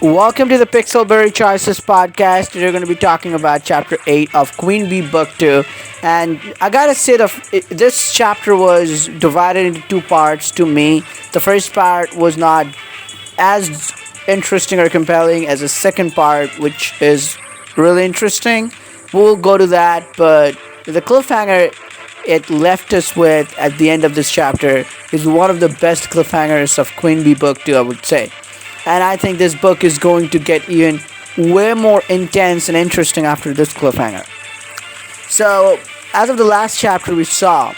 Welcome to the PIXELBERRY Choices podcast. Today we're going to be talking about Chapter 8 of Queen Bee Book 2. And I gotta say, this chapter was divided into two parts to me. The first part was not as interesting or compelling as the second part, which is really interesting. We'll go to that, but the cliffhanger it left us with at the end of this chapter is one of the best cliffhangers of Queen Bee Book 2, I would say. And I think this book is going to get even way more intense and interesting after this cliffhanger. So, as of the last chapter, we saw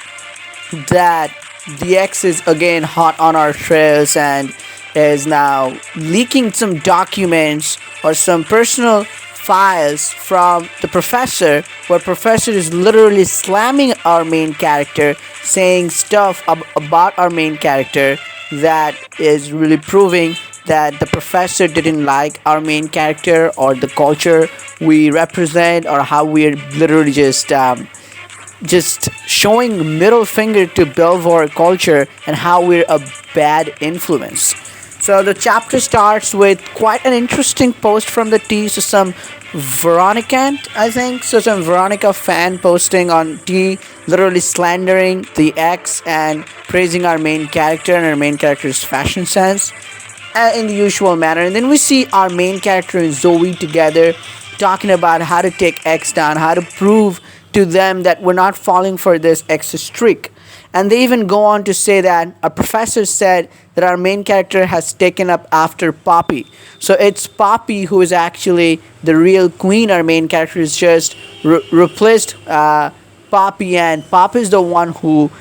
that the X is again hot on our trails and is now leaking some documents or some personal files from the professor, where professor is literally slamming our main character, saying stuff about our main character that is really proving that the professor didn't like our main character or the culture we represent, or how we're literally just showing middle finger to Belvoir culture and how we're a bad influence. So the chapter starts with quite an interesting post from the T. So some Veronicant, I think. So some Veronica fan posting on T, literally slandering the X and praising our main character and our main character's fashion sense in the usual manner. And then we see our main character and Zoe together talking about how to take X down, how to prove to them that we're not falling for this X's trick. And they even go on to say that a professor said that our main character has taken up after Poppy. So it's Poppy who is actually the real queen. Our main character is just replaced Poppy, and Poppy is the one who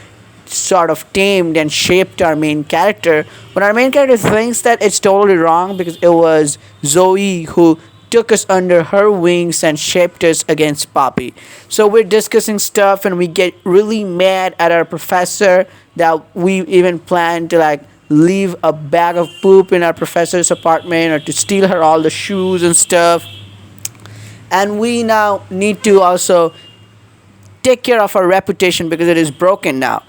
sort of tamed and shaped our main character. When our main character thinks that it's totally wrong because it was Zoe who took us under her wings and shaped us against Poppy. So we're discussing stuff and we get really mad at our professor that we even plan to leave a bag of poop in our professor's apartment or to steal her all the shoes and stuff. And we now need to also take care of our reputation because it is broken now.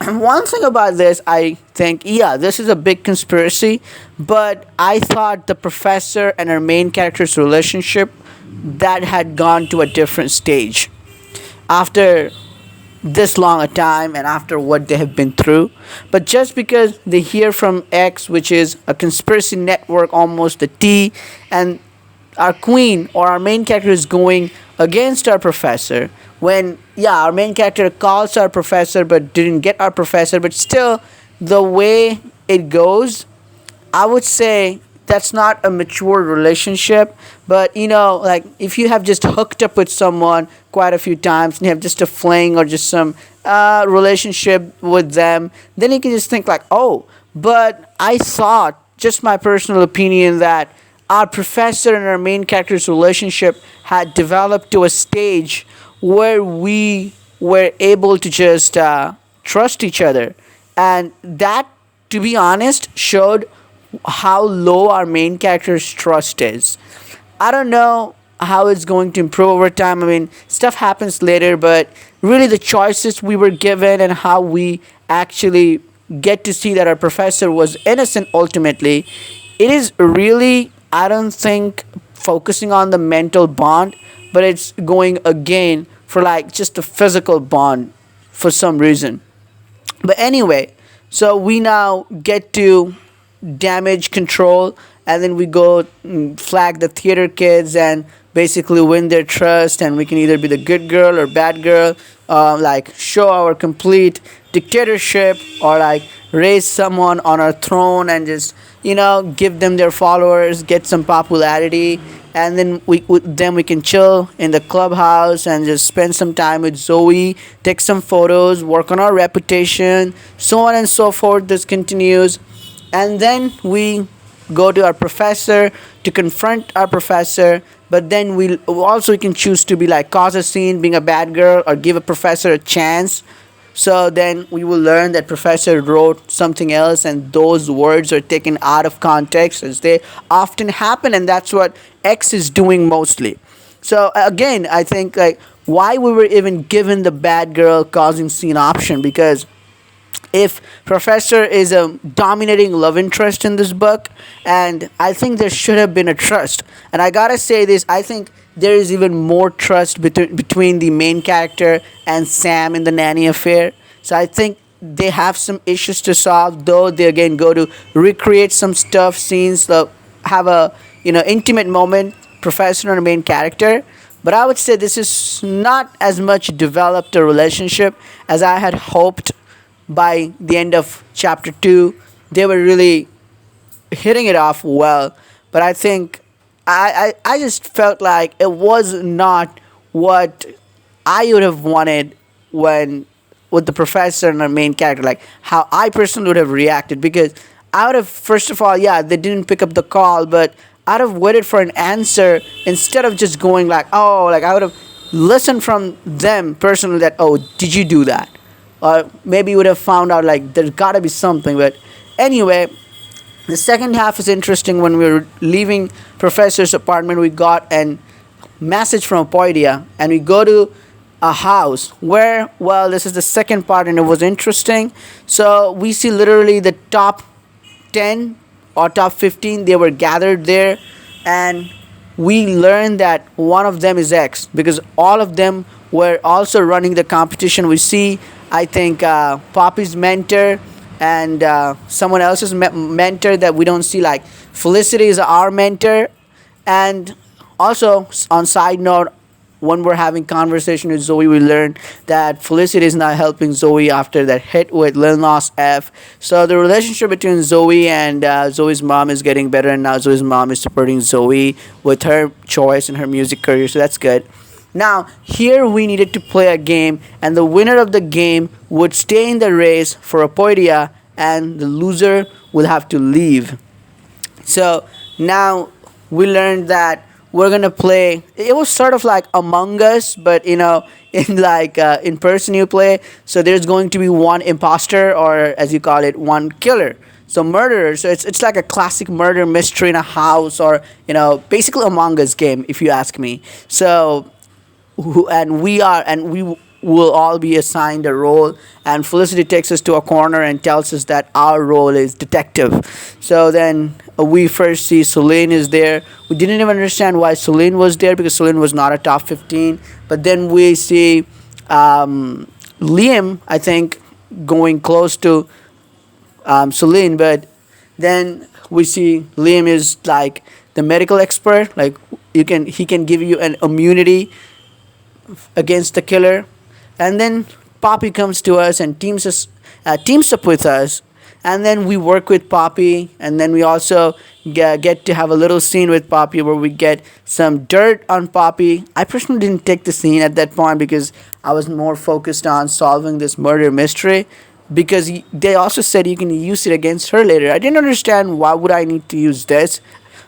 One thing about this, I think, yeah, this is a big conspiracy, but I thought the professor and our main character's relationship that had gone to a different stage after this long a time and after what they have been through. But just because they hear from X, which is a conspiracy network, almost the T, and our queen or our main character is going against our professor, when our main character calls our professor but didn't get our professor, but still the way it goes, I would say that's not a mature relationship. But if you have just hooked up with someone quite a few times and you have just a fling or just some relationship with them, then you can just think oh, but I thought, just my personal opinion, that our professor and our main character's relationship had developed to a stage where we were able to just trust each other. And that, to be honest, showed how low our main character's trust is. I don't know how it's going to improve over time. I mean, stuff happens later, but really the choices we were given and how we actually get to see that our professor was innocent ultimately, it is really, I don't think, focusing on the mental bond, but it's going again for just a physical bond for some reason. But anyway, so we now get to damage control, and then we go flag the theater kids and basically win their trust, and we can either be the good girl or bad girl, show our complete dictatorship, or raise someone on our throne and just give them their followers, get some popularity, and then we can chill in the clubhouse and just spend some time with Zoe, take some photos, work on our reputation, so on and so forth. This continues, and then we go to our professor to confront our professor. But then we can choose to be cause a scene, being a bad girl, or give a professor a chance. So then we will learn that professor wrote something else and those words are taken out of context, as they often happen, and that's what X is doing mostly. So again, I think why we were even given the bad girl causing scene option, because if Professor is a dominating love interest in this book, and I think there should have been a trust. And I gotta say this, I think there is even more trust between the main character and Sam in the nanny affair. So I think they have some issues to solve, though they again go to recreate some stuff, scenes, have a intimate moment, Professor and the main character. But I would say this is not as much developed a relationship as I had hoped by the end of chapter 2. They were really hitting it off well, but I think I just felt like it was not what I would have wanted when with the professor and our main character, like how I personally would have reacted. Because I would have, first of all, yeah, they didn't pick up the call, but I'd have waited for an answer instead of just going like, oh, like I would have listened from them personally that, oh, did you do that? Or maybe would have found out like there's got to be something. But anyway, the second half is interesting. When we were leaving Professor's apartment, we got a message from Apoidia, and we go to a house where, well, this is the second part, and it was interesting. So we see literally the top 10 or top 15, they were gathered there, and we learned that one of them is X, because all of them were also running the competition. We see, I think, Poppy's mentor and someone else's mentor that we don't see, like Felicity is our mentor. And also, on side note, when we're having conversation with Zoe, we learn that Felicity is not helping Zoe after that hit with Lil Nas F. So the relationship between Zoe and Zoe's mom is getting better, and now Zoe's mom is supporting Zoe with her choice and her music career, so that's good. Now, here we needed to play a game, and the winner of the game would stay in the race for Apoidia, and the loser will have to leave. So now we learned that we're gonna play. It was sort of like Among Us, but in like in person you play. So there's going to be one imposter, or as you call it, one killer. So murderer. So it's like a classic murder mystery in a house, or basically Among Us game, if you ask me. So we will all be assigned a role, and Felicity takes us to a corner and tells us that our role is detective. So then we first see Celine is there. We didn't even understand why Celine was there, because Celine was not a top 15. But then we see Liam, I think, going close to Celine. But then we see Liam is like the medical expert. Like he can give you an immunity against the killer. And then Poppy comes to us and teams up with us, and then we work with Poppy, and then we also get to have a little scene with Poppy where we get some dirt on Poppy. I personally didn't take the scene at that point because I was more focused on solving this murder mystery, because they also said you can use it against her later. I didn't understand why would I need to use this,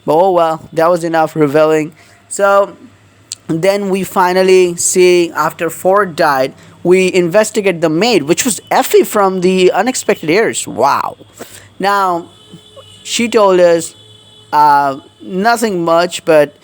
but oh well, that was enough revealing. So then we finally see, after Ford died, we investigate the maid, which was Effie from the Unexpected Heirs. Wow. Now, she told us nothing much, but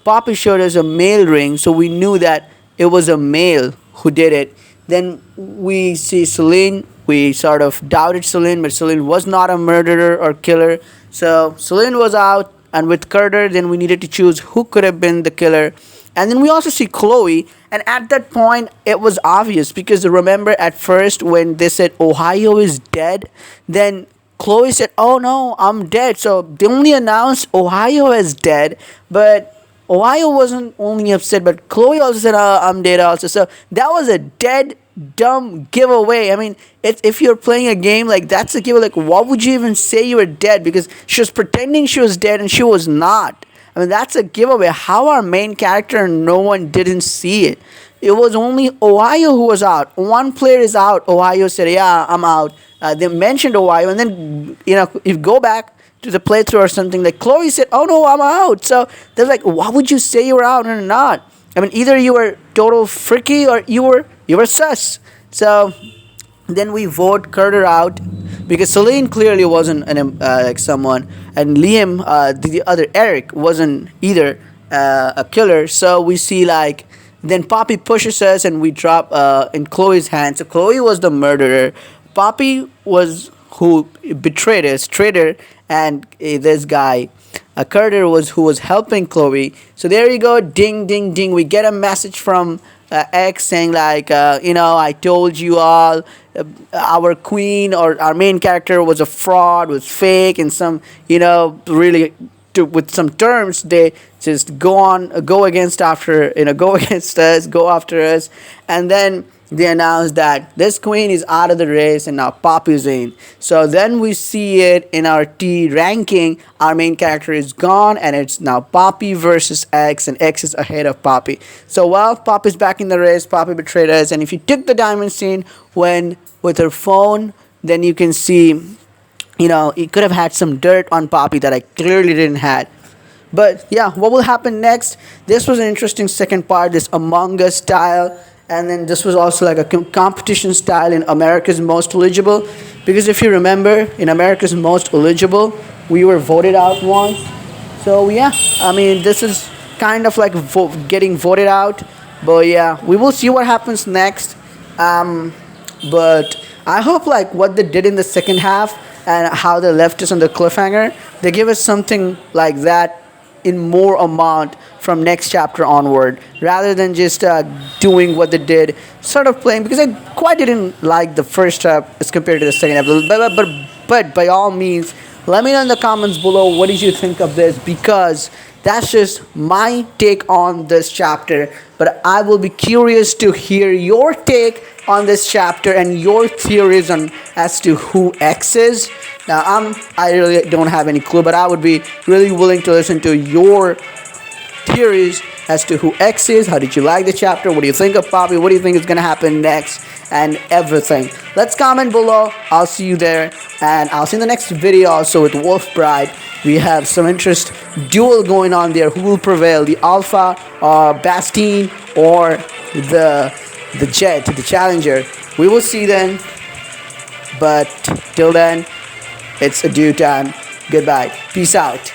Poppy showed us a mail ring, so we knew that it was a male who did it. Then we see Celine. We sort of doubted Celine, but Celine was not a murderer or killer. So Celine was out, and with Carter, then we needed to choose who could have been the killer. And then we also see Chloe, and at that point, it was obvious, because remember at first when they said Ohio is dead, then Chloe said, oh no, I'm dead. So they only announced Ohio is dead, but Ohio wasn't only upset, but Chloe also said, I'm dead also. So that was a dead, dumb giveaway. I mean, if you're playing a game, like, that's a giveaway. Like, what would you even say you were dead? Because she was pretending she was dead and she was not. I mean, that's a giveaway. How our main character and no one didn't see it? It was only Ohio who was out. One player is out. Ohio said, yeah, I'm out. They mentioned Ohio. And then, if you go back to the playthrough or something, like Chloe said, oh no, I'm out. So they're like, why would you say you were out or not? I mean, either you were total freaky or you were sus. So then we vote Carter out, because Celine clearly wasn't like someone, and Liam, the other Eric, wasn't either a killer. So we see, like, then Poppy pushes us and we drop in Chloe's hand. So Chloe was the murderer. Poppy was who betrayed us, traitor, and this guy, Carter, was who was helping Chloe. So there you go, ding, ding, ding. We get a message from X saying like, I told you all, our queen or our main character was a fraud, was fake, and some, really. With some terms, they just go against after, go against us, go after us, and then they announce that this queen is out of the race and now Poppy's in. So then we see it in our T ranking. Our main character is gone and it's now Poppy versus X, and X is ahead of Poppy. So while Poppy's back in the race, Poppy betrayed us, and if you took the diamond scene when with her phone, then you can see, it could have had some dirt on Poppy that I clearly didn't had. But yeah, what will happen next? This was an interesting second part, this Among Us style. And then this was also like a competition style in America's Most Eligible. Because if you remember, in America's Most Eligible, we were voted out once. So yeah, this is kind of like getting voted out. But yeah, we will see what happens next. But I hope like what they did in the second half and how they left us on the cliffhanger, they give us something like that in more amount from next chapter onward, rather than just doing what they did, sort of playing, because I quite didn't like the first half as compared to the second episode. But by all means, let me know in the comments below what did you think of this, because that's just my take on this chapter. But I will be curious to hear your take on this chapter and your theories on as to who X is. Now I really don't have any clue, but I would be really willing to listen to your theories as to who X is. How did you like the chapter? What do you think of Poppy? What do you think is going to happen next? And everything. Let's comment below. I'll see you there. And I'll see you in the next video also with Wolf Bride. We have some interest duel going on there. Who will prevail? The Alpha, Bastine, or the Jet, the Challenger? We will see then. But till then, it's adieu time. Goodbye. Peace out.